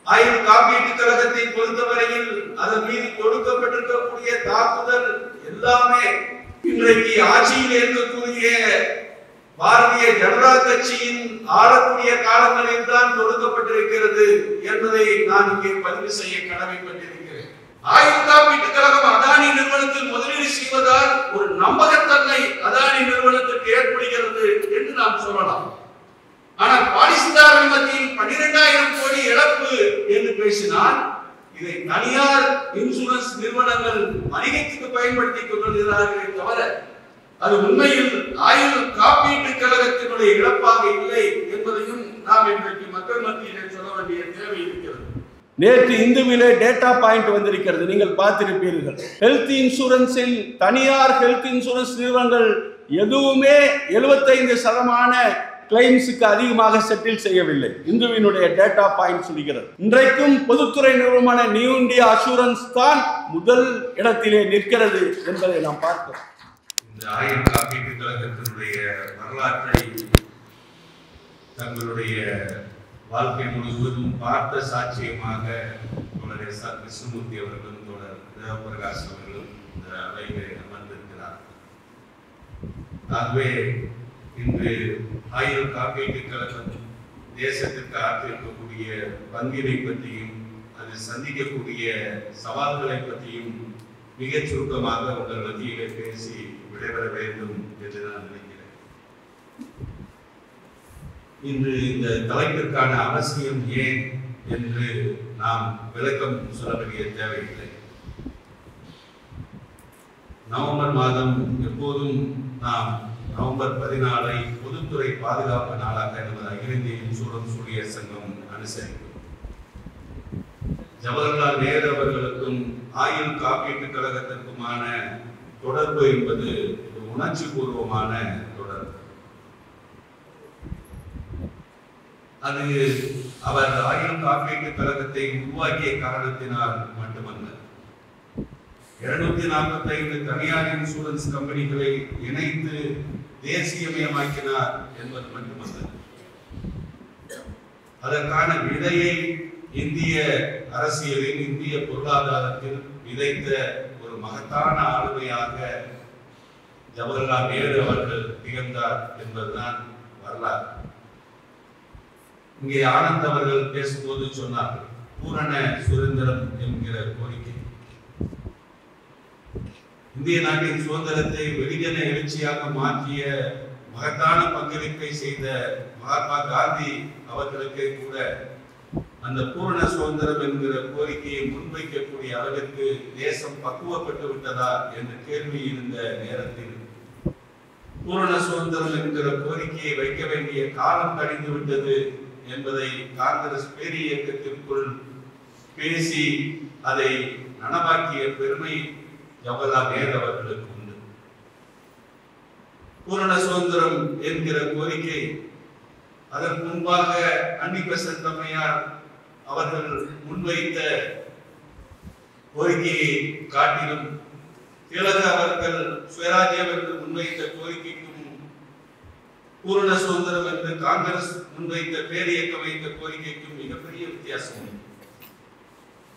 ஆயுள் காப்பீட்டு கழகத்தை பொறுத்தவரையில் அதன் மீது தொடுக்கப்பட்டிருக்கக்கூடிய தாக்குதல் எல்லாமே இன்றைக்கு ஆட்சியில் இருக்கக்கூடிய பாரதிய ஜனதா கட்சியின் ஆளக்கூடிய காலங்களில் தான் தொடுக்கப்பட்டிருக்கிறது என்பதை நான் இங்கே பதிவு செய்ய கடமைப்பட்டிருக்கிறேன். ஆயுள் காப்பீட்டு கழகம் அதானி நிறுவனத்தில் முதலீடு செய்வதால் ஒரு நம்பகத்தன்மை அதானி நிறுவனத்திற்கு ஏற்படுகிறது என்று நாம் சொல்லலாம். ஆனால் பாலிஸ்டார் மத்தியில் 12,000 கோடி இழப்பு என்று பேசினால் இதை தனியார் இன்சூரன்ஸ் நிறுவனங்கள் வணிகத்துக்கு பயன்படுத்திக் கொள்கிறார்களே தவிர அது உண்மையில் ஆயுள் காப்பீட்டு கழகத்தினுடைய இழப்பாக இல்லை என்பதையும் நாம் இன்றைக்கு மக்கள் மத்தியிலே சொல்ல வேண்டிய தேவை இருக்கிறது. நேற்று இந்துவிலே டேட்டா பாயிண்ட் வந்திருக்கிறது, நீங்கள் பார்த்திருப்பீர்கள். ஹெல்த் இன்சூரன்ஸில் தனியார் ஹெல்த் இன்சூரன்ஸ் நிறுவனங்கள் எதுவுமே 75% கிளைம்ஸுக்கு அதிகமாக செட்டில் செய்யவில்லை. இந்துவினுடைய டேட்டா பாயிண்ட் சொல்கிறது. இன்றைக்கும் பொதுத்துறை நிறுவனமான நியூ இந்தியா அஷூரன்ஸ் தான் முதல் இடத்திலே நிற்கிறது என்பதை நாம் பார்க்கிறோம். இந்த ஆயுள் காப்பீட்டு கழகத்தினுடைய வரலாற்றை தங்களுடைய வாழ்க்கை முழுவதும் பார்த்த சாட்சியமாக தோழர் எஸ் ஆர் கிருஷ்ணமூர்த்தி அவர்களும் தோழர் தேவபிரகாஷ் அவர்களும் இந்த அவையிலே அமர்ந்திருக்கிறார். ஆகவே இன்று ஆயுள் காப்பீட்டு கழகம் தேசத்திற்கு ஆற்றிருக்கக்கூடிய பங்கினை பற்றியும் அது சந்திக்கக்கூடிய சவால்களை பற்றியும் மிகச் சுருக்கமாக உங்கள் மத்தியிலே பேசி விடைபெற வேண்டும் என்று நான் நினைக்கிறேன். இன்று இந்த தலைப்பிற்கான அவசியம் ஏன் என்று நாம் விளக்கம் சொல்ல வேண்டிய தேவையில்லை. நவம்பர் மாதம் எப்போதும் நாம் நவம்பர் 14 பொதுத்துறை பாதுகாப்பு நாளாக நமது அகில இந்திய இன்சூரன்ஸ் ஊழியர் சங்கம் அனுசரிக்கும். ஜவஹர்லால் நேரு அவர்களுக்கும் ஆயுள் காப்பீட்டு கழகத்திற்குமான தொடர்பு என்பது உணர்ச்சி பூர்வமான தொடர்பு. அது அவர் ஆயுள் காப்பீட்டு கழகத்தை உருவாக்கிய காரணத்தினால் மட்டுமல்ல, 245 தனியார் இன்சூரன்ஸ் கம்பெனிகளை இணைத்து தேசியமயமாக்கினார் என்பது மட்டுமல்ல, அதற்கான விதையை இந்திய அரசியலில் இந்திய பொருளாதாரத்தில் விதைத்த ஒரு மகத்தான ஆளுமையாக ஜவஹர்லால் நேரு அவர்கள் திகழ்ந்தார் என்பதுதான் வரலாறு. இங்கே ஆனந்த் அவர்கள் பேசும்போது சொன்னார், பூரண சுதந்திரம் என்கிற கோரிக்கை. இந்திய நாட்டின் சுதந்திரத்தை வெகுஜன எழுச்சியாக மாற்றிய மகத்தான பங்களிப்பை செய்த மகாத்மா காந்தி அவர்களுக்கு கூட அந்த பூரண சுதந்திரம் என்கிற கோரிக்கையை முன்வைக்கக்கூடிய அளவிற்கு தேசம் பக்குவப்பட்டு விட்டதா என்ற கேள்வி இருந்த நேரத்தில் பூரண சுதந்திரம் என்கிற கோரிக்கையை வைக்க வேண்டிய காலம் கழிந்து விட்டது என்பதை காங்கிரஸ் பேரி இயக்கத்திற்குள் பேசி அதை நனவாக்கிய பெருமை ஜவஹர்லால் நேரு அவர்களுக்கு உண்டு. பூரண சுதந்திரம் என்கிற கோரிக்கை அதற்கு முன்பாக அன்னி பெசன்ட் அம்மையார் அவர்கள் முன்வைத்த கோரிக்கையை காட்டிலும் திலக அவர்கள் சுயராஜ்யம் என்று முன்வைத்த கோரிக்கைக்கும் பூரண சுதந்திரம் என்று காங்கிரஸ் முன்வைத்த பேரியக்கம் வைத்த கோரிக்கைக்கும் மிகப்பெரிய வித்தியாசம் உண்டு.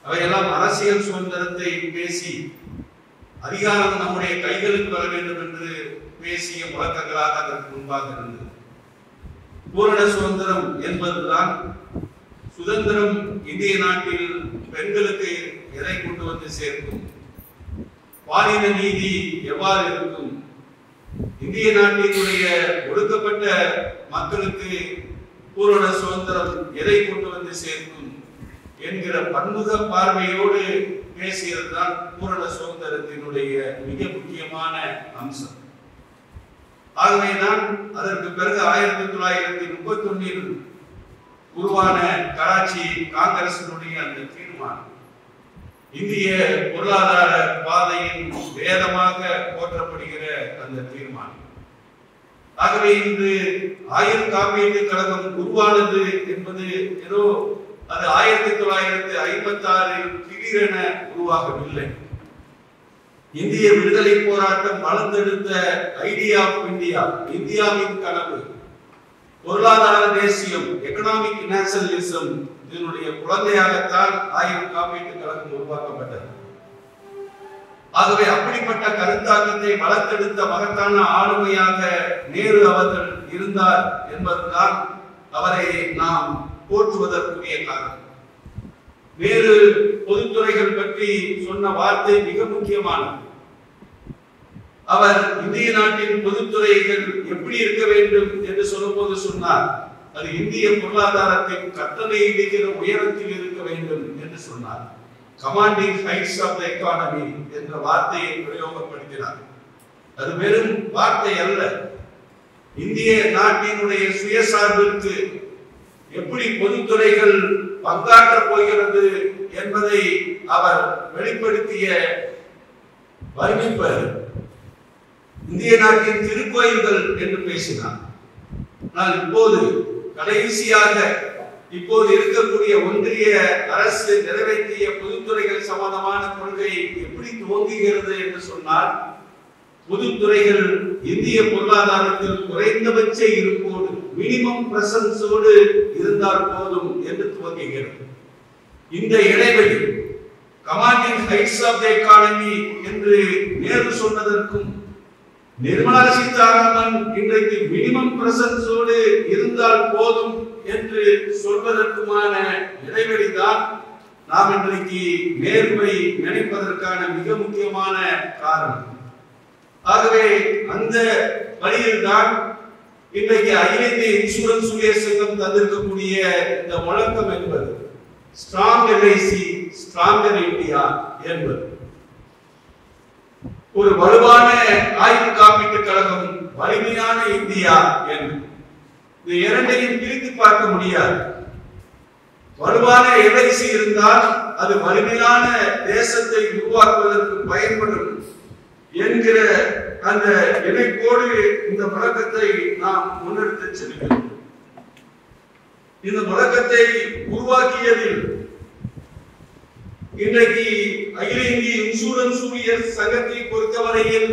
அவையெல்லாம் அரசியல் சுதந்திரத்தை பேசி அதிகாரம் நம்முடைய கைகளுக்கு வர வேண்டும் என்று பேசிய முழக்கங்களாக அதற்கு முன்பாக இருந்தது. பூரண சுதந்திரம் என்பதுதான் சுதந்திரம் இந்திய நாட்டில் பெண்களுக்கு எதை கொண்டு வந்து சேர்க்கும், பாலின நீதி எவ்வாறு இருக்கும், இந்திய நாட்டினுடைய ஒடுக்கப்பட்ட மக்களுக்கு பூரண சுதந்திரம் எதை கொண்டு வந்து சேர்க்கும் என்கிற பன்முக பார்வையோடு பேசியதுதான் பூரண சுதந்திரத்தினுடைய மிக முக்கியமான அம்சம். ஆகவேதான் அதற்கு பிறகு 1931 உருவான கராச்சி காங்கிரசினுடைய அந்த தீர்மானம் இந்திய பொருளாதார பாதையின் வேதமாக போற்றப்படுகிற அந்த தீர்மானம். ஆகவே இன்று ஆயுள் காப்பீட்டு கழகம் உருவானது என்பது ஏதோ அது 1956 திடீரென உருவாகவில்லை. இந்திய விடுதலை போராட்டம் வளர்ந்தெடுத்த ஐடியா ஆஃப் இந்தியா, இந்தியாவின் கனவு, பொருளாதார தேசியம், எக்கனாமிக் நேஷனலிசம், இதனுடைய குழந்தையாகத்தான் ஆயுள் காப்பீட்டு கழகம் உருவாக்கப்பட்டது. ஆகவே அப்படிப்பட்ட கருத்தாக்கத்தை வளர்த்தெடுத்த மகத்தான ஆளுமையாக நேரு அவர்கள் இருந்தார் என்பதுதான் அவரை நாம் போற்றுவதற்குரிய காரணம். நேரு பொதுத்துறைகள் பற்றி சொன்ன வார்த்தை மிக முக்கியமானது. அவர் இந்திய நாட்டின் பொதுத்துறைகள் எப்படி இருக்க வேண்டும் என்று சொல்லும்போது சொன்னார், அது இந்திய பொருளாதாரத்தின் கட்டளை இடுகிற உயரத்தில் இருக்க வேண்டும் என்று சொன்னார். Commanding heights of the economy என்ற வார்த்தையை பிரயோகப்படுத்தினார். அது வெறும் வார்த்தை அல்ல. இந்திய நாட்டினுடைய சுயசார்பிற்கு எப்படி பொதுத்துறைகள் பங்காற்ற போகிறது என்பதை அவர் வெளிப்படுத்திய வர்ணிப்பர். இந்திய நாட்டின் திருக்கோயில்கள் என்று பேசினார். ஆனால் இப்போது கடைசியாக இப்போது இருக்கக்கூடிய ஒன்றிய அரசு நிறைவேற்றிய பொதுத்துறைகள் சம்பந்தமான கொள்கை எப்படி துவங்குகிறது என்று சொன்னால், பொதுத்துறைகள் இந்திய பொருளாதாரத்தில் குறைந்தபட்ச இருப்போடு, மினிமம் பிரசன்ஸோடு இருந்தால் போதும் என்று துவங்குகிறது. இந்த இடைவெளி commanding heights of the economy என்று நேரு சொன்னதற்கும், நிர்மலா சீதாராமன் இன்றைக்கு மினிமம் பிரசன்ஸோடு இருந்தால் போதும் என்று சொல்வதற்குமான இடைவெளிதான் நாம் இன்றைக்கு நேர்மை நினைப்பதற்கான மிக முக்கியமான காரணம். ஆகவே அந்த வழியில் தான் இன்றைக்கு அகில இந்திய இன்சூரன்ஸ் ஊழியர் சங்கம் தந்திருக்கக்கூடிய இந்த முழக்கம் என்பது ஸ்ட்ராங் எல்ஐசி ஸ்ட்ராங்கர் இந்தியா என்பது. ஒரு வலுவான ஆயுள் காப்பீட்டு கழகம், வலிமையான இந்தியா என்று இந்த இரண்டையும் பிரித்து பார்க்க முடியாது. வலுவான எல்ஐசி இருந்தால் அது வலிமையான தேசத்தை உருவாக்குவதற்கு பயன்படும் என்கிற அந்த இணைப்போடு இந்த முழக்கத்தை நாம் முன்னெடுத்து செல்கிறோம். இந்த முழக்கத்தை உருவாக்கியதில் இன்றைக்கு அகில இந்திய இன்சூரன்ஸ் ஊழியர் சங்கத்தை பொறுத்தவரையில்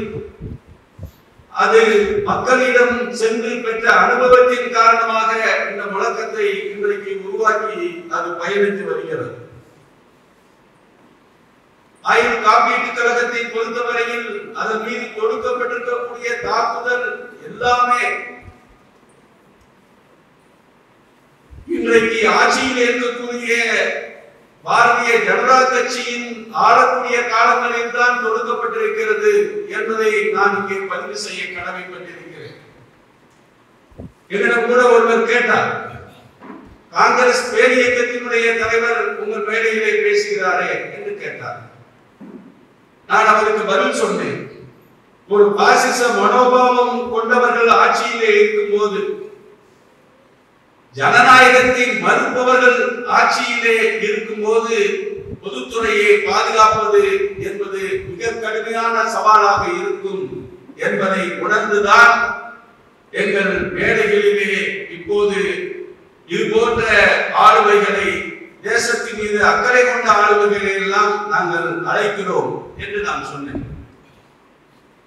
அது மக்களிடம் சென்று பெற்ற அனுபவத்தின் காரணமாக இந்த முழக்கத்தை இன்றைக்கு உருவாக்கி அது பயணித்து வருகிறது. ஆயுள் காப்பீட்டு கழகத்தை பொறுத்தவரையில் அதன் மீது தொடுக்கப்பட்டிருக்கக்கூடிய தாக்குதல் எல்லாமே இன்றைக்கு ஆட்சியில் இருக்கக்கூடிய பாரதிய ஜனதா கட்சியின் ஆளக்கூடிய காலங்களில் தான் தொடுக்கப்பட்டிருக்கிறது என்பதை நான் இங்கே பதிவு செய்ய கடமைப்பட்டிருக்கிறேன். என்னிடம் கூட ஒருவர் கேட்டார், காங்கிரஸ் பேரியக்கத்தினுடைய தலைவர் உங்கள் மேடையிலே பேசுகிறாரே என்று கேட்டார். நான் அவருக்கு பதில் சொன்னேன், ஒரு பாசிச மனோபாவம் கொண்டவர்கள் ஆட்சியிலே இருக்கும் போது, ஜனநாயகத்தை மறுப்பவர்கள் ஆட்சியிலே இருக்கும் போது பொதுத்துறையை பாதுகாப்பது என்பது மிக கடுமையான சவாலாக இருக்கும் என்பதை உணர்ந்துதான் எங்கள் மேடைகளிலே இப்போது இது போன்ற ஆளுமைகளை, தேசத்தின் மீது அக்கறை கொண்ட ஆளுமைகளை எல்லாம் நாங்கள் அழைக்கிறோம் என்று நான் சொன்னேன்.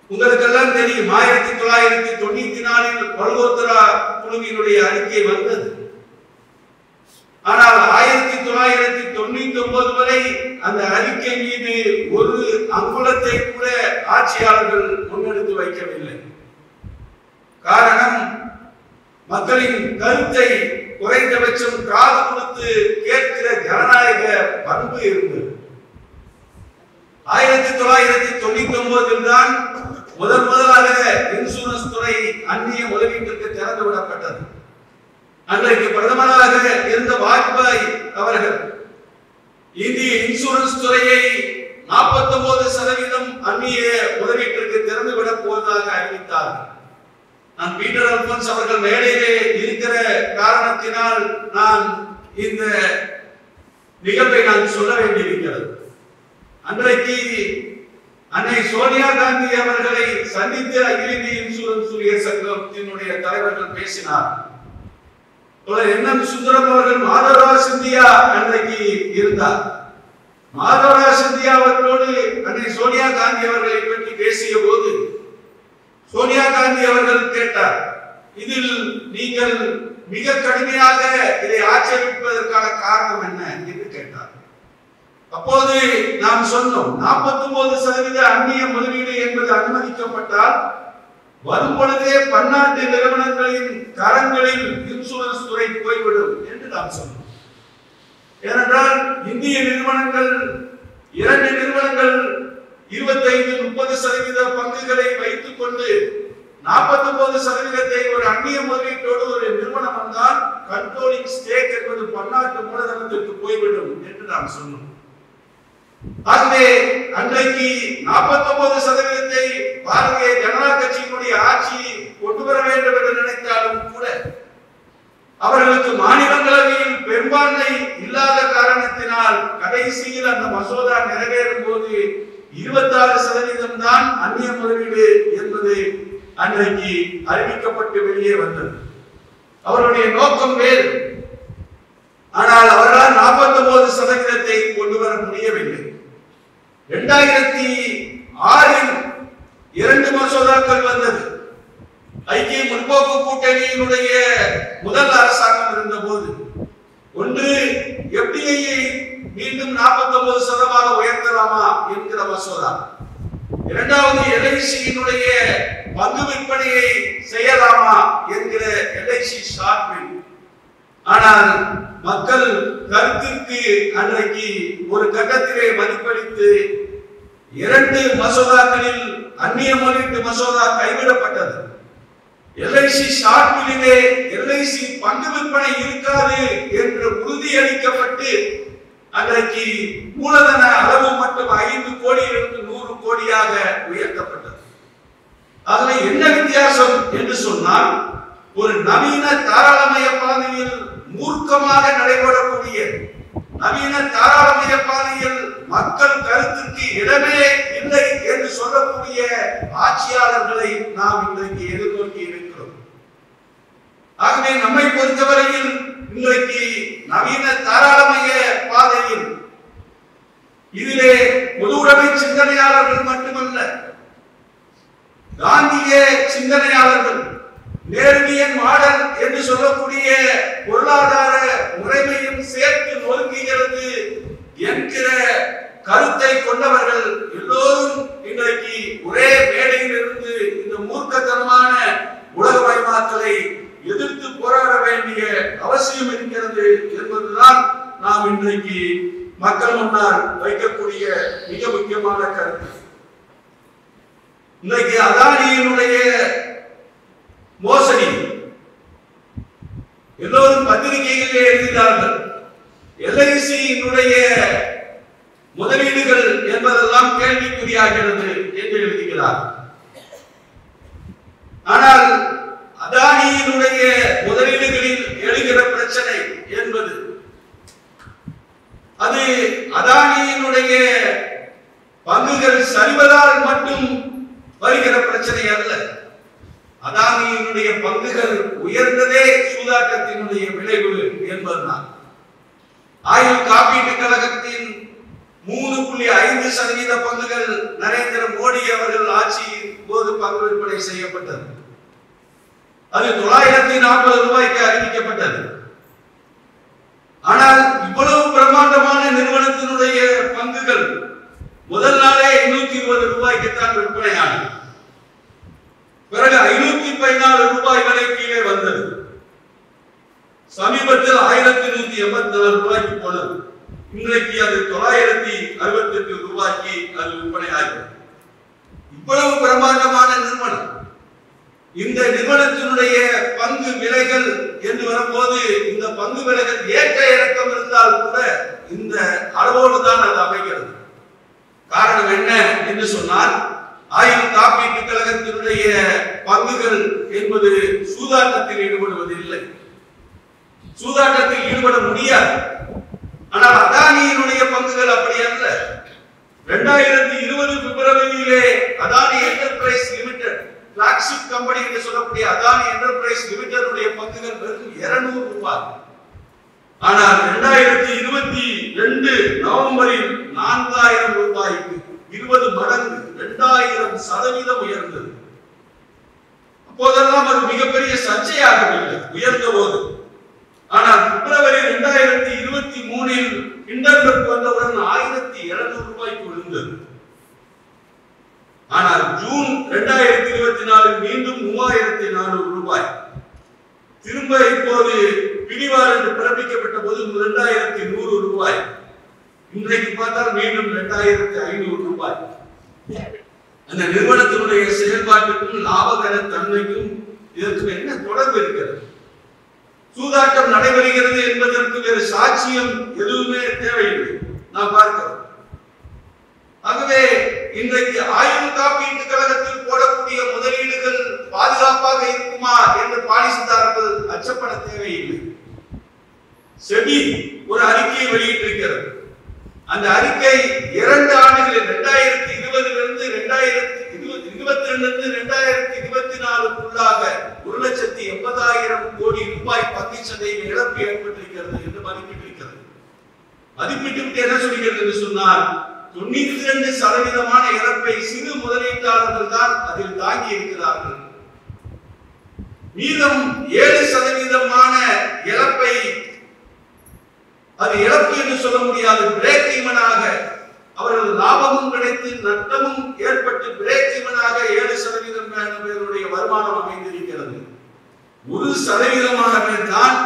உங்களுக்கெல்லாம் தெரியும், 1994 பல்கோத்ரா குழுவினுடைய அறிக்கை வந்தது. ஆனால் 1999 வரை அந்த அறிக்கை மீது ஒரு அங்குலத்தை கூட ஆட்சியாளர்கள் முன்னெடுத்து வைக்கவில்லை. காரணம், மக்களின் கருத்தை குறைந்தபட்சம் காது கொடுத்து கேட்கிற ஜனநாயக பண்பு இருந்தது. 1999 தான் முதலாக இன்சூரன்ஸ் துறை அந்நிய முதலீட்டிற்கு திறந்து விடப்பட்டது. அன்றைக்கு பிரதமராக இருந்த வாஜ்பாய் அவர்கள் இந்திய இன்சூரன்ஸ் துறையை 49% அந்நிய முதலீட்டிற்கு திறந்து விட போவதாக அறிவித்தார். நான் பீட்டர் அல்போன்ஸ் அவர்கள் மேடையிலே இருக்கிற காரணத்தினால் நான் இந்த நிகழ்வை நான் சொல்ல வேண்டியிருக்கிறது. அன்றைக்கு அன்னை சோனியா காந்தி அவர்களை சந்தித்து அகில இந்திய இன்சூரன்ஸ் ஊழியர் சங்கத்தினுடைய தலைவர்கள் பேசினார். என்.எம். சுந்தரம் அவர்கள் மாதவராவ் சிந்தியா அன்றைக்கு இருந்தார். மாதவராவ் சிந்தியா அவர்களோடு அன்னை சோனியா காந்தி அவர்களை பற்றி பேசிய போது சோனியா காந்தி அவர்கள் கேட்டார், இதில் நீங்கள் மிக கடுமையாக இதை ஆட்சேபிப்பதற்கான காரணம் என்ன என்று கேட்டார். அப்போது நாம் சொன்னோம், 49% அந்நிய முதலீடு என்பது அனுமதிக்கப்பட்டால் வரும் பொழுதே பன்னாட்டு நிறுவனங்களின் கரங்களில் இன்சூரன்ஸ் துறை போய்விடும் என்று நாம் சொன்னோம். ஏனென்றால் இந்திய நிறுவனங்கள் 2 நிறுவனங்கள் 25-30% பங்குகளை வைத்துக் கொண்டு 49% ஒரு அந்நிய முதலீட்டோடு ஒரு நிறுவனம் வந்தால் கண்ட்ரோலிங் ஸ்டேக் என்பது பன்னாட்டு மூலதனத்திற்கு போய்விடும் என்று நாம் சொன்னோம். ஆகவே அன்றைக்கு 49% பாரதிய ஜனதா கட்சியினுடைய ஆட்சி கொண்டு வர வேண்டும் என்று நினைத்தாலும் கூட அவர்களுக்கு மாநிலங்களவையில் பெரும்பான்மை இல்லாத காரணத்தினால் கடைசியில் அந்த மசோதா நிறைவேறும் போது 26% தான் அந்நிய முதலீடு என்பது அன்றைக்கு அறிவிக்கப்பட்டு வெளியே வந்தது. அவருடைய நோக்கம் வேறு. ஆனால் அவர்களால் 49% கொண்டு வர முடியவில்லை. 2006 2 மசோதாக்கள் வந்தது. ஐக்கிய முற்போக்கு கூட்டணியினுடைய முதல் அரசாங்கம் இருந்த போது ஒன்று எஃப்டிஐயை மீண்டும் 49% உயர்த்தலாமா என்கிற மசோதா, இரண்டாவது எல்ஐசியினுடைய பங்கு விற்பனையை செய்யலாமா என்கிற எல்ஐசி ஷார்ட் பில். ஆனால் மக்கள் கருத்திற்கு அன்றைக்கு ஒரு கட்டத்திலே மதிப்பளித்து 2 மசோதாக்களில் அந்நிய முதலீட்டு மசோதா கைவிடப்பட்டது. எல்ஐசி ஷார்ட் பில்லிலே எல்ஐசி பங்கு விற்பனை இருக்காது என்று உறுதியளிக்கப்பட்டு அன்றைக்கு மூலதன அளவு மட்டும் 5 கோடியிலிருந்து 100 கோடியாக உயர்த்தப்பட்டது. ஆகவே என்ன வித்தியாசம் என்று சொன்னால், ஒரு நவீன தாராளமய பாதையில் மூர்க்கமாக நடைபெறக்கூடிய நவீன தாராளமய பாதையில் மக்கள் கருத்துக்கு இடமே இல்லை என்று சொல்லக்கூடிய ஆட்சியாளர்களை நாம் இன்றைக்கு எதிர்நோக்கி இருக்கிறோம். ஆகவே நம்மை பொறுத்தவரையில் இன்றைக்கு நவீன தாராளமய பாதையில் இதிலே பொதுவுடைமை சிந்தனையாளர்கள் மட்டுமல்ல, காந்திய சிந்தனையாளர்கள், நேர்மியன் மாடல் என்று சொல்லக்கூடிய பொருளாதார முறைமையும் சேர்த்து நொறுங்குகிறது என்கிற கருத்தை கொண்டவர்கள் எல்லோரும் இன்றைக்கு ஒரே மேடையில் இருந்து இந்த மூர்க்கத்தனமான உலகமயமாக்கலை எதிர்த்து போராட வேண்டிய அவசியம் இருக்கிறது என்பதுதான் நாம் இன்றைக்கு மக்கள் முன்னால் வைக்கக்கூடிய மிக முக்கியமான கருத்து. இன்றைக்கு அதானியினுடைய மோசடி எல்லோரும் பத்திரிகைகளிலே எழுதினார்கள். எல்ஐசியினுடைய முதலீடுகள் என்பதெல்லாம் கேள்விக்குறியாகிறது என்று எழுதுகிறார். ஆனால் அதானியினுடைய முதலீடுகளில் எழுகிற பிரச்சனை என்பது அது அதானியினுடைய பங்குகள் சரிவதால் மட்டும் வருகிற பிரச்சனை அல்ல. அதானியினுடைய பங்குகள் உயர்ந்ததே சூதாட்டத்தினுடைய விளைவு என்பதுதான். ஆயுள் காப்பீட்டு கழகத்தின் 3.5% பங்குகள் நரேந்திர மோடி அவர்கள் ஆட்சியின் போது பங்கு விற்பனை செய்யப்பட்டது. அது 940 ரூபாய்க்கு அறிவிக்கப்பட்டது. ஆனால் இவ்வளவு பிரமாண்டமான நிறுவனத்தினுடைய பங்குகள் முதல் நாளே 820 ரூபாய்க்கு தான் விற்பனையானது. பிறகு 514 ரூபாய் வரை கீழே வந்தது. சமீபத்தில் 1184 ரூபாய்க்கு போனது. இன்றைக்கு அது 968 ரூபாய்க்கு அது விற்பனையாகிறது. இவ்வளவு பிரமாண்டமான நிறுவனம், இந்த நிறுவனத்தினுடைய பங்கு விலைகள் என்று வரும்போது இந்த பங்கு விலைகள் ஏற்ற இறக்கம் இருந்தால் கூட இந்த அளவோடு தான் அது அமைகிறது. காரணம் என்ன என்று சொன்னால், ஆயுள் காப்பீட்டு கழகத்தினுடைய பங்குகள் என்பது சூதாட்டத்தில் ஈடுபடுவதில்லை, சூதாட்டத்தில் ஈடுபட முடியாது. ஆனால் அதானியினுடைய பங்குகள் அப்படி அல்ல. 2020 பிப்ரவரியிலே Adani enterprise limited, flagship company என்று சொல்லக்கூடிய அதானி என்டர்பிரைஸ் லிமிடெட் பங்குகள் வெறும் 200 ரூபாய். ஆனால் 2022 நவம்பரில் 4000 ரூபாய்க்கு 20 மடங்கு 2000% உயர்ந்தது. அப்போதெல்லாம் அது மிகப்பெரிய சர்ச்சையாகவில்லை உயர்ந்த போது. ஆனால் பிப்ரவரி 2023 ஹிண்டன்பர்க் வந்தவுடன் 1700 ரூபாய்க்கு விழுந்தது. ஆனால் ஜூன் 2024 மீண்டும் 3400 ரூபாய். திரும்ப இப்போது பிடிவார் என்று பிறப்பிக்கப்பட்ட போது 2100 ரூபாய். இன்றைக்கு பார்த்தால் மீண்டும் 2500 ரூபாய். அந்த நிறுவனத்தினுடைய செயல்பாட்டுக்கும் லாபகர தன்மைக்கும் இதற்கு என்ன தொடர்பு இருக்கிறது? சூதாட்டம் நடைபெறுகிறது என்பதற்கு வேறு சாட்சியம் எதுவுமே தேவையில்லை, நாம் பார்க்கிறோம். ஆகவே இன்றைக்கு ஆயுள் காப்பீட்டு கழகத்தில் போடக்கூடிய முதலீடுகள் பாதுகாப்பாக இருக்குமா என்று பாலிசிதாரர்கள் அச்சப்பட தேவையில்லை. செபி ஒரு அறிக்கையை வெளியிட்டிருக்கிறது. அந்த அறிக்கை 2 ஆண்டுகளில் 2020 2024 1,80,000 கோடி ரூபாய் பங்கு சந்தையில் இழப்பு ஏற்பட்டிருக்கிறது என்று மதிப்பிட்டிருக்கிறது. மதிப்பிட்டு என்ன சொல்கிறது என்று சொன்னால் 92% இழப்பை சிறு முதலீட்டாளர்கள் தான் அதில் தாங்கி இருக்கிறார்கள். மீதம் 7% இழப்பை அது இழப்பு என்று சொல்ல முடியாது, பிரேக் ஈவனாக அவர்கள் லாபமும் கிடைத்து நட்டமும் ஏற்பட்டு பிரேக் ஈவனாக 7% பேருடைய வருமானம் அமைந்திருக்கிறது. 1% பேர் தான்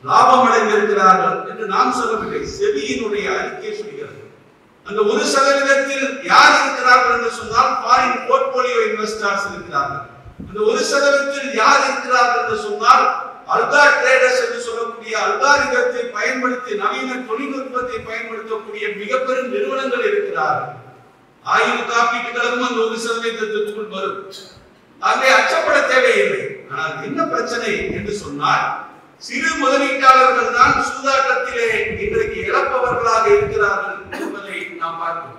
லாபம் அடைந்திருக்கிறார்கள் என்று நாம் சொல்லவில்லை, செபியினுடைய அறிக்கை சொல்கிறது. அந்த 1% யார் இருக்கிறார்கள் என்று சொன்னால் ஃபாரின் போர்ட்போலியோ இன்வெஸ்டர்ஸ் இருக்கிறார்கள். அந்த 1% யார் இருக்கிறார்கள் என்று சொன்னால் அல்கா ட்ரேடர்ஸ் என்று சொல்லக்கூடிய அல்காரிதத்தை பயன்படுத்தி நவீன தொழில்நுட்பத்தை பயன்படுத்தக்கூடிய மிகப்பெரும் நிறுவனங்கள் இருக்கிறார்கள். ஆயுள் காப்பீட்டு கழகம் அந்த 1%க்குள் வரும். ஆகவே அச்சப்பட தேவையில்லை. ஆனால் என்ன பிரச்சனை என்று சொன்னால் சிறு முதலீட்டாளர்கள் தான் சூதாட்டத்திலே இன்றைக்கு இழப்பவர்களாக இருக்கிறார்கள் என்பதை நாம் பார்க்கிறோம்.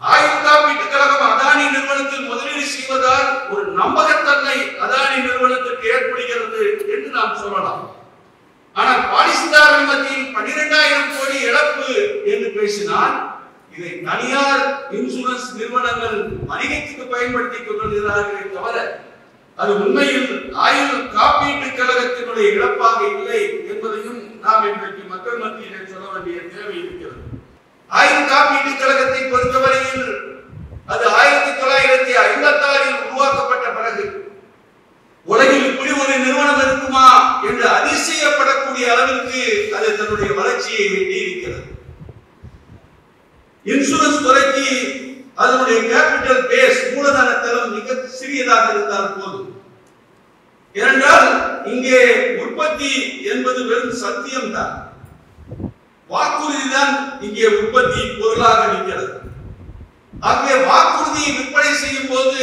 ஆயுள் காப்பீட்டு கழகம் அதானி நிறுவனத்தில் முதலீடு செய்வதால் ஒரு நம்பகத்தன்மை அதானி நிறுவனத்திற்கு ஏற்படுகிறது என்று நாம் சொல்லலாம். ஆனால் பாலிசிதாரர்கள் மத்தியில் 12,000 கோடி இழப்பு என்று பேசினால் இதை தனியார் இன்சூரன்ஸ் நிறுவனங்கள் வணிகத்துக்கு பயன்படுத்திக் கொள்கிறார்களே தவிர அது உண்மையில் ஆயுள் காப்பீட்டு கழகத்தினுடைய இழப்பாக இல்லை என்பதையும் நாம் இன்றைக்கு மக்கள் மத்தியிலே சொல்ல வேண்டிய தேவை இருக்கிறது. ஆயுள் காப்பீட்டு கழகத்தை பொறுத்தவரையில் அது 1956 உருவாக்கப்பட்ட பிறகு உலகில் இப்படி ஒரு நிறுவனம் இருக்குமா என்று அதிசயப்படக்கூடிய அளவிற்கு அது தன்னுடைய வளர்ச்சியை எட்டி இருக்கிறது. இன்சூரன்ஸ் துறைக்கு அதனுடைய கேபிட்டல் பேஸ் மூலதன தளம் மிக சிறியதாக இருந்தால் போதும். ஏனென்றால் இங்கே உற்பத்தி என்பது வெறும் சத்தியம் தான், வாக்குறுதி தான் இங்கே உற்பத்தி பொருளாக நிற்கிறது. ஆகவே வாக்குறுதியை விற்பனை செய்யும் போது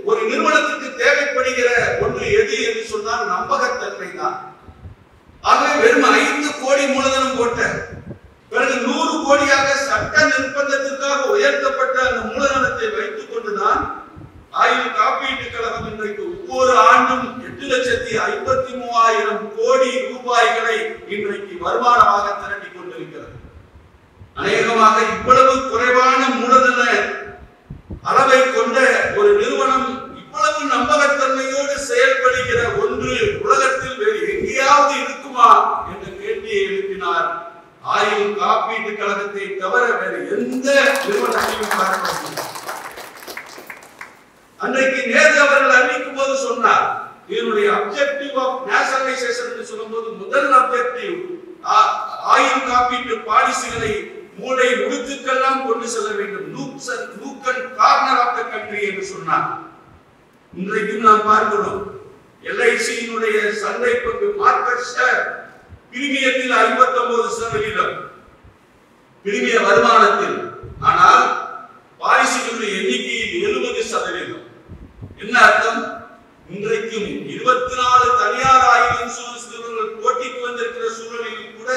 ஒரு நிறுவனத்துக்கு தேவைப்படுகிற ஒன்று எது என்று சொன்னால் நம்பகத்தன்மை தான். ஆகவே வெறும் 5 கோடி மூலதனம் போட்ட பிறகு 100 கோடியாக சட்ட நிர்பந்தத்திற்காக உயர்த்தப்பட்ட அந்த மூலதனத்தை வைத்துக் கொண்டுதான் ஆயுள் காப்பீட்டு கழகம் இன்றைக்கு ஒவ்வொரு ஆண்டும் 8,53,000 கோடி ரூபாய்களை இன்றைக்கு வருமானமாக திரட்டிக் கொண்டிருக்கிறது. அநேகமாக இவ்வளவு குறைவான மூலதன அளவை கொண்ட ஒரு நிறுவனம் இவ்வளவு நம்பகத்தன்மையோடு செயல்படுகிற ஒன்று உலகத்தில் வேறு எங்கேயாவது இருக்குமா என்ற கேள்வியை எழுப்பினார். ஆயுள் காப்பீட்டு கழகத்தை தவிர வேறு எந்த நிறுவனத்தையும் பார்க்க முடியாது. அன்றைக்கு நேரு அவர்கள் அறிவிக்கும் போது சொன்னார், இதனுடைய அப்ஜெக்டிவ் ஆஃப் நேஷனலைசேஷன் என்று சொல்லும்போது முதல் அப்ஜெக்டிவ் ஆயுள் காப்பீட்டு பாலிசிகளை மூளை முடுக்குக்கெல்லாம் கொண்டு செல்ல வேண்டும், nook and corner of the country என்று சொன்னார். இன்றைக்கும் நாம் பார்க்கிறோம் LIC-யினுடைய சந்தை பங்கு மார்க்கெட் ஷேர் பிரீமியத்தில் 59% பிரீமிய வருமானத்தில், ஆனால் பாலிசிகளுடைய எண்ணிக்கையில் 70%. என்ன அர்த்தம்? இன்றைக்கும் 24 தனியார் ஆயுள் இன்சூரன்ஸ் நிறுவனங்கள் போட்டிக்கு வந்திருக்கிற சூழலில் கூட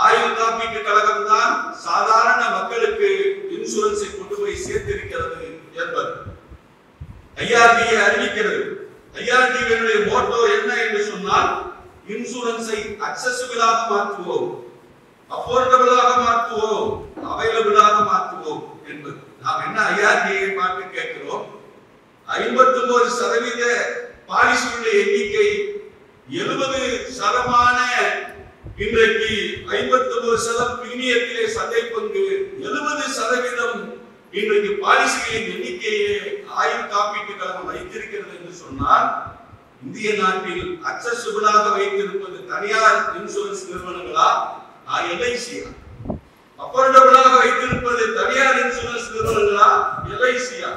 ஆயுள் காப்பீட்டு கழகம் தான் சாதாரண மக்களுக்கு இன்சூரன்ஸை கொண்டு போய் சேர்த்திருக்கிறது என்பது IRDA அறிவிக்கிறது. IRDA மோட்டோ என்ன என்று சொன்னால் இன்சூரன்ஸை அக்சஸபிளாக மாற்றுவோம், அஃபோர்டபிளாக மாற்றுவோம், அவைலபிள் சந்தை பங்கு 70% இன்றைக்கு பாலிசிகளின் எண்ணிக்கையை ஆயுள் காப்பீட்டு கழகம் வைத்திருக்கிறது என்று சொன்னால், இந்திய நாட்டில் அக்சசிபிளாக வைத்திருப்பது தனியார் இன்சூரன்ஸ் நிறுவனங்களா, எல்ஐசியா? அஃபோர்டபிளாக வைத்திருப்பது தனியார் இன்சூரன்ஸ் நிறுவனங்களா, எல்ஐசியா?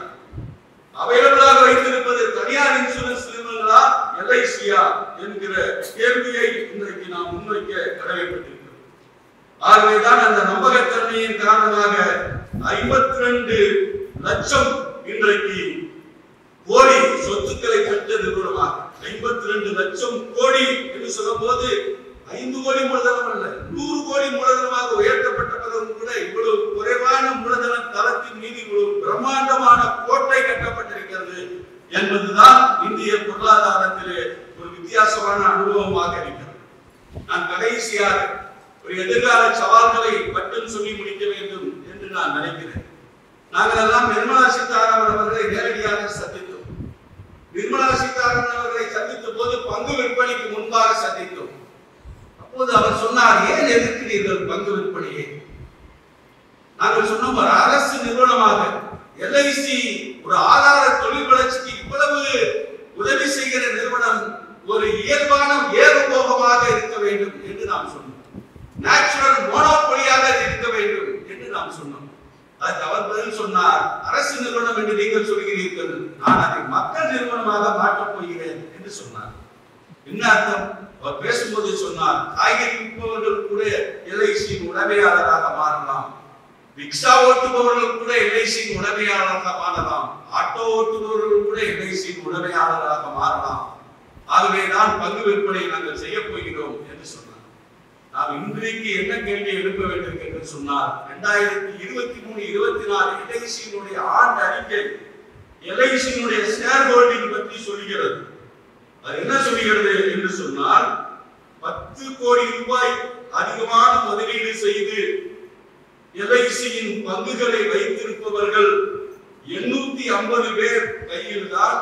அவைலபிளாக வைத்திருப்பது தனியார் இன்சூரன்ஸ் நிறுவனங்களா, எல்ஐசியா என்கிற கேள்வியை இன்றைக்கு நாம் முன்வைக்க கடமைப்பட்டிருக்கிறோம். ஆகவேதான் அந்த நம்பகத்தன்மையின் காரணமாக 52 லட்சம் இன்றைக்கு கோடி சொத்துக்களை பெற்ற நிறுவனமாக 52 லட்சம் கோடி என்று சொல்லும் போது 5 கோடி மூலதனம் அல்ல, 100 கோடி மூலதனமாக உயர்த்தப்பட்ட பிறகு கூட இவ்வளவு குறைவான மூலதன தளத்தின் மீது இவ்வளவு பிரம்மாண்டமான கோட்டை கட்டப்பட்டிருக்கிறது என்பதுதான் இந்திய பொருளாதாரத்திலே ஒரு வித்தியாசமான அனுபவமாக இருக்கிறது. நான் கடைசியாக ஒரு எதிர்கால சவால்களை மட்டும் சொல்லி முடிக்க வேண்டும் என்று நான் நினைக்கிறேன். நாங்கள் எல்லாம் நிர்மலா சீதாராமன் அவர்களை நேரடியாக சந்தித்தோம். நிர்மலா சீதாராமன் அவர்களை சந்தித்த போது பங்கு விற்பனைக்கு முன்பாக சந்தித்தோம். அப்போது அவர் சொன்னார், ஏன் எதிர்க்கிறீர்கள் பங்கு விற்பனையை? நாங்கள் சொன்னோம், ஒரு அரசு நிறுவனமாக எல்ஐசி ஒரு ஆதார தொழில் வளர்ச்சிக்கு இவ்வளவு உதவி செய்கிற நிறுவனம் ஒரு இயல்பான ஏறுபோகமாக இருக்க வேண்டும் என்று நாம் சொன்னோம். நேச்சுரல் மோனோபொலியாக இருக்க வேண்டும் என்று நாம் சொன்னோம். அதுக்கு அவர் பதில் சொன்னார், அரசு நிறுவனம் என்று நீங்கள் சொல்கிறீர்கள், நான் அதை மக்கள் நிறுவனமாக மாற்றப் போகிறேன் என்று சொன்னார். என்ன அர்த்தம்? அவர் பேசும்போது சொன்னார், காய்கறி விற்பவர்கள் கூட எல்ஐசியின் உடமையாளராக மாறலாம், ரிக்ஷா ஓட்டுபவர்கள் கூட எல்ஐசியின் உடமையாளராக மாறலாம், ஆட்டோ ஓட்டுபவர்கள் கூட எல்ஐசியின் உடமையாளராக மாறலாம். ஆகவேதான் பங்கு விற்பனை நாங்கள் செய்ய போகிறோம் என்று சொன்னார். நாம் இன்றைக்கு என்ன கேள்வி எழுப்ப வேண்டும் என்று சொன்னால், 2023-24 எல்ஐசியினுடைய ஆண்டு அறிக்கை எல்ஐசியினுடைய ஷேர் ஹோல்டிங் பற்றி சொல்கிறது. அது என்ன சொல்கிறது என்று சொன்னால், 10 கோடி ரூபாய் அதிகமான முதலீடு செய்து எல்ஐசியின் பங்குகளை வைத்திருப்பவர்கள் 850 பேர் கையில் தான்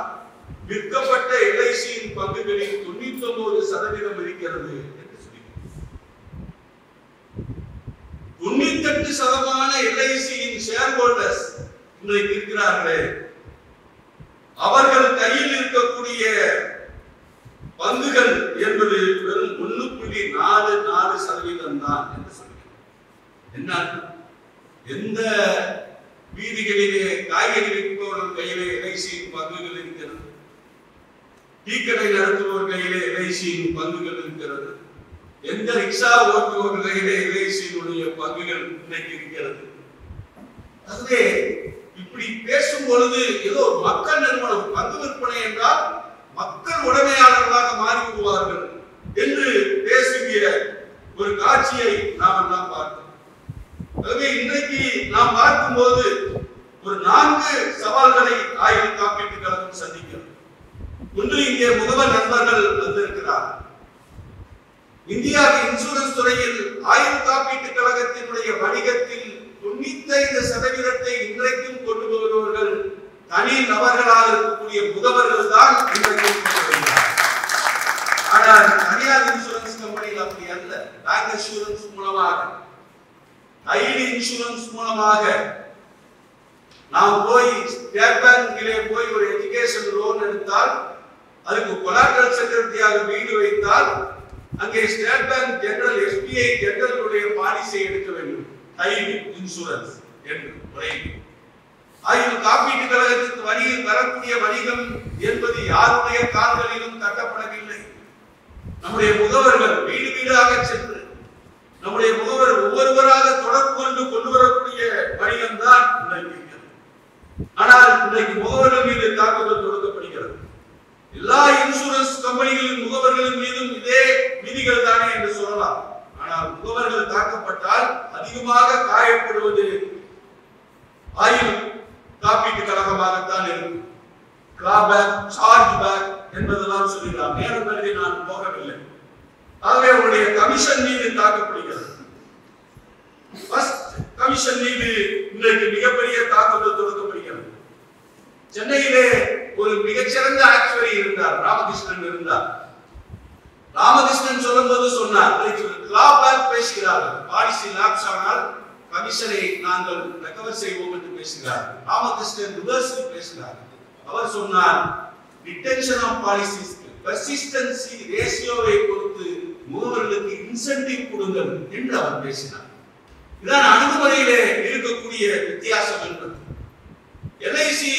விற்கப்பட்ட எல்ஐசியின் பங்குகளில் 99% இருக்கிறது என்று சொல்கிறது. 98% எல்ஐசியின் ஷேர் ஹோல்டர்ஸ் இன்றைக்கு இருக்கிறார்களே, அவர்கள் கையில் இருக்கக்கூடிய பங்குகள் என்பது வெறும் 1.44% தான் என்று சொல்கிறேன். என்ன? எந்த வீதிகளிலே காய்கறி விற்பவர்கள் கையிலே எல்ஐசியின் பங்குகள் இருக்கிறது, டீ கடை நடத்துபவர் கையிலே எல்ஐசியின் பங்குகள் இருக்கிறது, எந்த ரிக்ஷா ஓட்டுபவர் கையிலே எல்ஐசியினுடைய பங்குகள் இன்னைக்கு இருக்கிறது. அதுவே இப்படி பேசும் பொழுது ஏதோ மக்கள் நிறுவனம் பங்கு விற்பனை என்றால் மக்கள் உடைமையாளர்களாக மாறி விடுவார்கள் என்று பேசுகிற ஒரு காட்சியை நாம் எல்லாம் பார்த்தோம். ஆகவே இன்றைக்கு நாம் பார்க்கும்போது ஒரு 4 சவால்களை ஆயுள் காப்பீட்டு கழகம் சந்திக்கிறது. ஒன்று, இங்கே முகவர் நண்பர்கள் வந்திருக்கிறார். இந்தியா இன்சூரன்ஸ் துறையில் ஆயுள் காப்பீட்டு கழகத்தினுடைய வணிகத்தில் 95% இன்றைக்கும் கொண்டு வருபவர்கள் தனி நபர்களாக இருக்கக்கூடிய முகவர்கள் தான் இன்றைக்கு. ஆனால் தனியார் இன்சூரன்ஸ் கம்பெனிகள் அப்படி அல்ல. பேங்க் இன்சூரன்ஸ் மூலமாக, டைடு இன்சூரன்ஸ் மூலமாக நாம் போய் ஸ்டேட் பேங்கிலே போய் ஒரு எஜுகேஷன் லோன் எடுத்தால், அதுக்கு கொலாட்டரல் செக்யூரிட்டியாக வீடு வைத்தால், அங்கே ஸ்டேட் பேங்க் ஜெனரல் எஸ்பிஐ ஜெனரலுடைய பாலிசியை எடுக்க வேண்டும். டைடு இன்சூரன்ஸ் என்று முறையில் ஆயுள் காப்பீட்டு கழகத்திற்கு வணிகம் வரக்கூடிய வணிகம் என்பது யாருடைய கால்களிலும் கட்டப்படவில்லை. நம்முடைய முகவர்கள் வீடு வீடாக சென்று நம்முடைய முகவர் ஒவ்வொருவராக தொடர்பு கொண்டு வரக்கூடிய வணிகம் தான் இன்றைக்கு இருக்கிறது. ஆனால் இன்றைக்கு முகவர்கள் மீது தாக்குதல் தொடுக்கப்படுகிறது. எல்லா இன்சூரன்ஸ் கம்பெனிகளின் முகவர்களின் மீதும் இதே விதிகள் தானே என்று சொல்லலாம். ஆனால் முகவர்கள் தாக்கப்பட்டால் அதிகமாக காயப்படுவது ஆயுள் காப்பீட்டு கழகமாகத்தான் இருக்கும். கிளாபேக், சார்ஜ் பேக் என்பதெல்லாம் சொல்கிறார். நேரம் கருதி நான் போகவில்லை. ஆகவே உங்களுடைய கமிஷன் மீது தாக்கப்படுகிறது. ஃபர்ஸ்ட் கமிஷன் மீது இன்றைக்கு மிகப்பெரிய தாக்குதல் தொடுக்கப்படுகிறது. சென்னையிலே ஒரு மிகச்சிறந்த ஆக்சுவரி இருந்தார், ராமகிருஷ்ணன் இருந்தார். ராமகிருஷ்ணன் சொல்லும்போது சொன்னார், கிளாபேக் பேசுகிறார்கள். பாலிசி லாப்ஸ் ஆனால் கமிஷனை நாங்கள் ரெக்கவர் செய்வோம் என்று பேசுகிறார். ராமகிருஷ்ணன் ரிவர்ஸில் பேசுகிறார். அவர் சொன்னார், ரிட்டென்ஷன் ஆஃப் பாலிசிஸ் பெர்சிஸ்டன்சி ரேஷியோவை பொறுத்து முகவர்களுக்கு இன்சென்டிவ் கொடுங்கள் என்று அவர் பேசினார். இதான் அணுகுமுறையிலே இருக்கக்கூடிய வித்தியாசம் என்பது. எல்ஐசி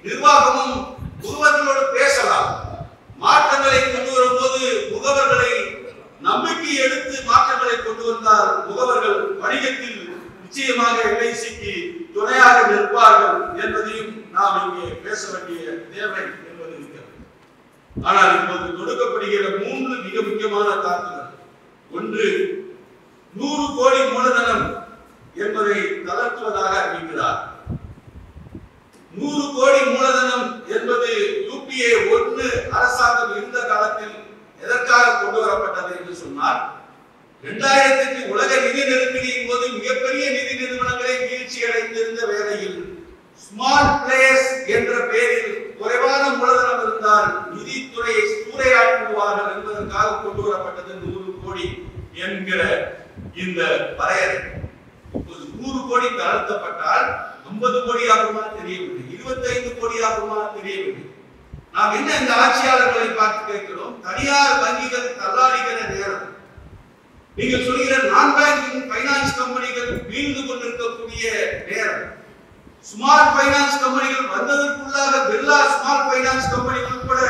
நிர்வாகமும் முகவர்களோடு பேசலாம். மாற்றங்களை கொண்டு வரும்போது முகவர்களை நம்பிக்கை எடுத்து மாற்றங்களை கொண்டு வந்தால் முகவர்கள் வணிகத்தில் நிச்சயமாக எல்ஐசிக்கு துணையாக நிற்பார்கள் என்பதையும் நாம் இங்கே பேச வேண்டிய தேவை என்பது இருக்கிறது. ஆனால் இப்போது கொடுக்கப்படுகிற 3 மிக முக்கியமான தாக்குதல். ஒன்று, 100 கோடி மூலதனம் என்பதை தளர்த்துவதாக அறிவிக்கிறார். 100 கோடி மூலதனம் என்பது யூபிஏ 1 அரசாங்கம் இருந்த காலத்தில் எதற்காக கொண்டு வரப்பட்டது என்று சொன்னார். 2000 உலக நிதி நெருக்கடியின் போது மிகப்பெரிய நிதி நிறுவனங்களை வீழ்ச்சி அடைந்திருந்த வேளையில் ஸ்மால் பிளேயர்ஸ் என்ற பெயரில் குறைவான மூலதனம் இருந்தால் நிதித்துறையை சூறையாடுவார்கள் என்பதற்காக கொண்டு வரப்பட்டது 100 கோடி என்கிற இந்த வரையறை. இப்போது 100 கோடி தளர்த்தப்பட்டால் 50 கோடி ஆகுமா தெரியவில்லை, 25 கோடி ஆகுமா தெரியவில்லை. நாம் என்ன இந்த ஆட்சியாளர்களை பார்த்து கேட்கிறோம்? தனியார் வங்கிகள் தள்ளாடுகிற நேரம், நீங்கள் சொல்கிற நான் பேங்கிங் பைனான்ஸ் கம்பெனிகள் வீழ்ந்து கொண்டிருக்கக்கூடிய நேரம், ஸ்மால் பைனான்ஸ் கம்பெனிகள் வந்ததற்குள்ளாக பிர்லா ஸ்மால் பைனான்ஸ் கம்பெனிகள் கூட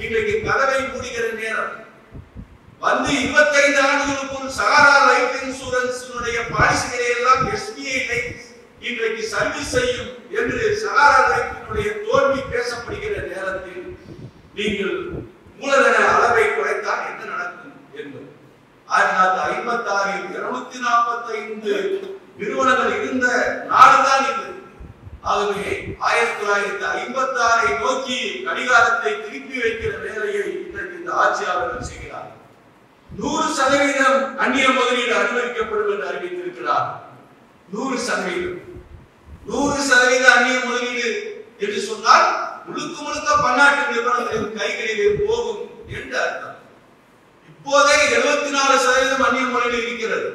இன்றைக்கு கதவை மூடுகிற நேரம், வந்து 25 ஆண்டுகளுக்குள் சகாரா லைஃப் இன்சூரன்ஸ் பாலிசிகளை எல்லாம் எஸ்பிஐ லைஃப் இன்றைக்கு சர்வீஸ் செய்யும் என்று சகாரா லைஃபினுடைய தோல்வி பேசப்படுகிற நேரத்தில் நீங்கள் மூலதன அளவை குறைத்தால் என்ன நடக்கும் என்பது. 1956 245 நிறுவனங்கள் இருந்த நாடுதான் இது. ஆகவே 1956 நோக்கி கடிகாரத்தை திருப்பி வைக்கிற வேலையை இன்றைக்கு இந்த ஆட்சியாளர்கள் செய்கிறார். 100% அந்நிய முதலீடு அனுமதிக்கப்படும் என்று அறிவித்திருக்கிறார். 100% அந்நிய முதலீடு என்று சொன்னால் முழுக்க முழுக்க பன்னாட்டு நிறுவனங்களின் கைகளிலே போகும் என்று அர்த்தம். இப்போதே 74% அந்நிய முதலீடு இருக்கிறது.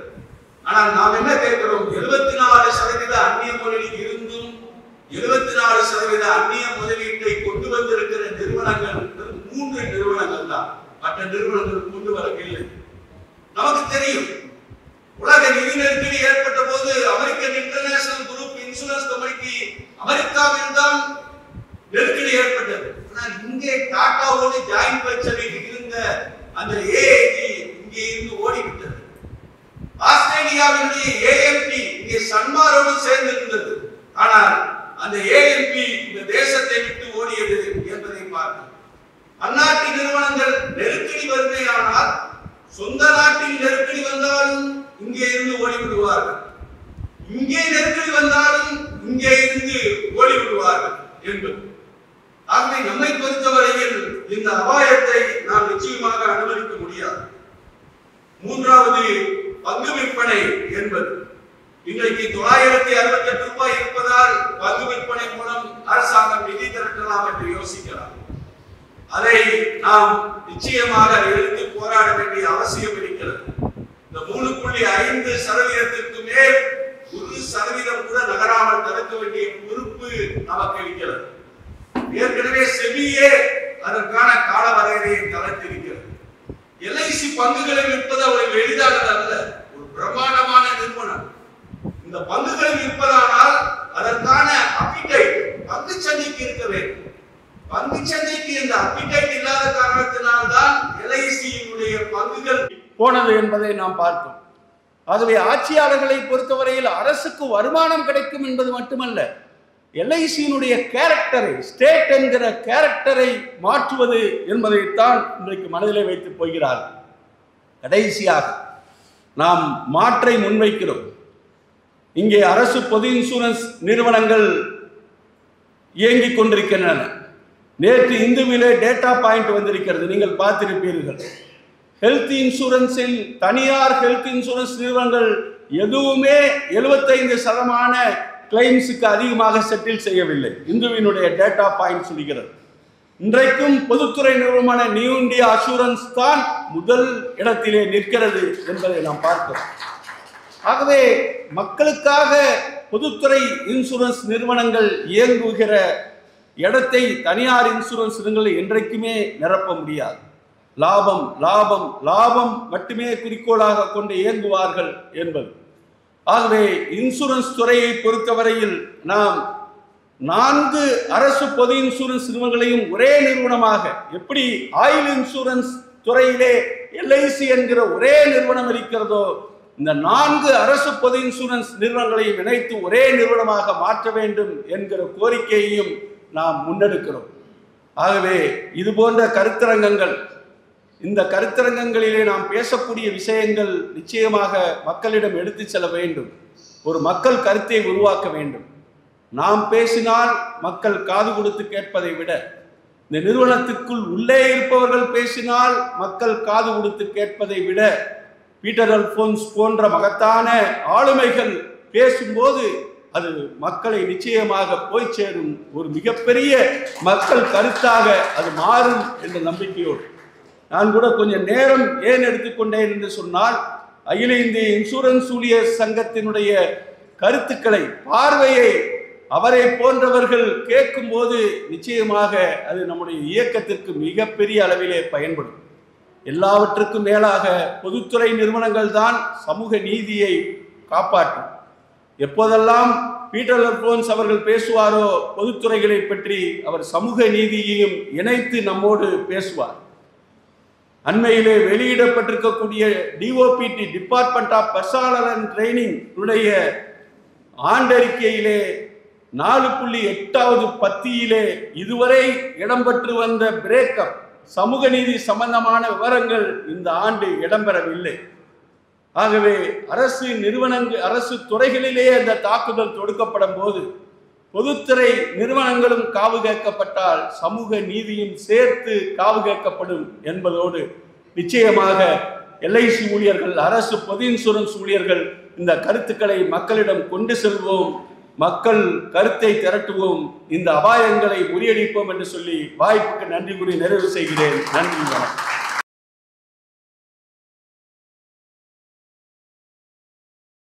ஆனால் நாம் என்ன கேட்கிறோம்? 74% அந்நிய முதலீடு இருந்தும் 74% அந்நிய முதலீட்டை கொண்டு வந்திருக்கிற நிறுவனங்கள் 3 நிறுவனங்கள் தான். மற்ற நிறுவனங்கள் கொண்டு வரவில்லை. நமக்கு தெரியும், உலக நிதி நெருக்கடி ஏற்பட்ட போது அமெரிக்கன் இன்டர்நேஷனல் குரூப் இன்சூரன்ஸ் கம்பெனிக்கு அமெரிக்காவில் தான் நெருக்கடி ஏற்பட்டது. ஆனால் இங்கே டாடாவோடு ஜாயிண்ட் வெஞ்சரில் இருந்த அந்த ஏஐஜி இங்கே இருந்து ஓடிவிட்டது. ஆஸ்திரேலியாவினுடைய ஏஎம்பி இங்கே சன்மாரோடு சேர்ந்து இருந்தது. ஆனால் அந்த ஏஎம்பி இந்த தேசத்தை விட்டு ஓடியது என்பதை பார்க்கிறோம். அந்நாட்டு நிறுவனங்கள் நெருக்கடி வருமையானால் சொந்த நாட்டில் நெருக்கடி வந்தாலும் இங்கே இருந்து ஓடிவிடுவார்கள், இங்கே நெருக்கடி வந்தாலும் இங்கே இருந்து ஓடிவிடுவார்கள் என்பது. ஆகவே நம்மை பொறுத்தவரையில் இந்த அபாயத்தை நாம் நிச்சயமாக அனுமதிக்க முடியாது. 3வது பங்கு விற்பனை என்பது. இன்றைக்கு 968 ரூபாய் இருப்பதால் பங்கு விற்பனை மூலம் அரசாங்கம் நிதி திரட்டலாம் என்று யோசிக்கலாம். அதை நாம் நிச்சயமாக எடுத்து போராட வேண்டிய அவசியம் இருக்கிறது. இந்த 3.5% மேல் 1% கூட நகராமல் தடுக்க வேண்டிய பொறுப்பு நமக்கு இருக்கிறது. ஏற்கனவே செபியே அதற்கான கால வரையறையை தளர்த்திருக்கிறது. எல்ஐசி பங்குகளை விற்பது அவ்வளவு எளிதானது அல்ல. ஒரு பிரமாண்டமான நிறுவனம் இந்த பங்குகளை விற்பதானால் அதற்கான அப்பிடைட் பங்கு சந்தைக்கு இருக்க வேண்டும். பங்கு சந்தைக்கு இந்த அப்பிடைட் இல்லாத காரணத்தினால்தான் எல்ஐசியினுடைய பங்குகள் போனது என்பதை நாம் பார்த்தோம். ஆகவே ஆட்சியாளர்களை பொறுத்தவரையில் அரசுக்கு வருமானம் கிடைக்கும் என்பது மட்டுமல்ல, எல்ஐசியினுடைய கேரக்டரை, ஸ்டேட் என்கிற கேரக்டரை மாற்றுவது என்பதைத்தான் இன்றைக்கு மனதிலே வைத்து போகிறார். கடைசியாக நாம் மாற்றை முன்வைக்கிறோம். இங்கே அரசு பொது இன்சூரன்ஸ் நிறுவனங்கள் இயங்கிக் கொண்டிருக்கின்றன. நேற்று இந்துவிலே டேட்டா பாயிண்ட் வந்திருக்கிறது, நீங்கள் பார்த்திருப்பீர்கள். ஹெல்த் இன்சூரன்ஸில் தனியார் ஹெல்த் இன்சூரன்ஸ் நிறுவனங்கள் எதுவுமே 75% கிளைம்ஸுக்கு அதிகமாக செட்டில் செய்யவில்லை. இந்துவினுடைய டேட்டா பாயிண்ட் சொல்கிறது. இன்றைக்கும் பொதுத்துறை நிறுவனமான நியூ இந்தியா அஷூரன்ஸ் தான் முதல் இடத்திலே நிற்கிறது என்பதை நாம் பார்க்கிறோம். ஆகவே மக்களுக்காக பொதுத்துறை இன்சூரன்ஸ் நிறுவனங்கள் இயங்குகிற இடத்தை தனியார் இன்சூரன்ஸ் நிறுவனங்கள் என்றைக்குமே நிரப்ப முடியாது. லாபம் லாபம் லாபம் மட்டுமே குறிக்கோளாக கொண்டு இயங்குவார்கள் என்பது. ஆகவே இன்சூரன்ஸ் துறையை பொறுத்தவரையில் நாம் 4 அரசு பொது இன்சூரன்ஸ் நிறுவனங்களையும் ஒரே நிறுவனமாக, எப்படி ஆயில் இன்சூரன்ஸ் துறையிலே LIC என்கிற ஒரே நிறுவனம் இருக்கிறதோ, இந்த 4 அரசு பொது இன்சூரன்ஸ் நிறுவனங்களையும் இணைத்து ஒரே நிறுவனமாக மாற்ற வேண்டும் என்கிற கோரிக்கையையும் நாம் முன்னெடுக்கிறோம். ஆகவே இது போன்ற கருத்தரங்கங்கள், இந்த கருத்தரங்கங்களிலே நாம் பேசக்கூடிய விஷயங்கள் நிச்சயமாக மக்களிடம் எடுத்து செல்ல வேண்டும். ஒரு மக்கள் கருத்தை உருவாக்க வேண்டும். நாம் பேசினால் மக்கள் காது கொடுத்து கேட்பதை விட, இந்த நிறுவனத்திற்குள் உள்ளே இருப்பவர்கள் பேசினால் மக்கள் காது கொடுத்து கேட்பதை விட, பீட்டர் அல்போன்ஸ் போன்ற மகத்தான ஆளுமைகள் பேசும்போது அது மக்களை நிச்சயமாக போய் சேரும். ஒரு மிகப்பெரிய மக்கள் கருத்தாக அது மாறும் என்ற நம்பிக்கையோடு நான் கூட கொஞ்சம் நேரம் ஏன் எடுத்துக்கொண்டேன் என்று சொன்னால், அகில இந்திய இன்சூரன்ஸ் ஊழியர் சங்கத்தினுடைய கருத்துக்களை, பார்வையை அவரை போன்றவர்கள் கேட்கும் போது நிச்சயமாக அது நம்முடைய இயக்கத்திற்கு மிகப்பெரிய அளவிலே பயன்படும். எல்லாவற்றுக்கும் மேலாக பொதுத்துறை நிறுவனங்கள் தான் சமூக நீதியை காப்பாற்றும். எப்போதெல்லாம் பீட்டர் அல்போன்ஸ் அவர்கள் பேசுவாரோ பொதுத்துறைகளை பற்றி, அவர் சமூக நீதியையும் இணைத்து நம்மோடு பேசுவார். அண்மையிலே வெளியிடப்பட்டிருக்கக்கூடிய DOPT, department of personnel and training உடைய ஆண்டறிக்கையிலே 4.8வது பத்தியிலே இதுவரை இடம்பெற்று வந்த பிரேக்கப், சமூக நீதி சம்பந்தமான விவரங்கள் இந்த ஆண்டு இடம்பெறவில்லை. ஆகவே அரசு நிறுவனங்கள், அரசு துறைகளிலே அந்த தாக்குதல் தொடுக்கப்படும் போது பொதுத்துறை நிறுவனங்களும் காவு கேட்கப்பட்டால் சமூக நீதியும் சேர்த்து காவு கேட்கப்படும் என்பதோடு நிச்சயமாக LIC ஊழியர்கள், அரசு பொது இன்சூரன்ஸ் ஊழியர்கள் இந்த கருத்துக்களை மக்களிடம் கொண்டு செல்வோம், மக்கள் கருத்தை திரட்டுவோம், இந்த அபாயங்களை முறியடிப்போம் என்று சொல்லி வாய்ப்புக்கு நன்றி கூறி நிறைவு செய்கிறேன். நன்றி.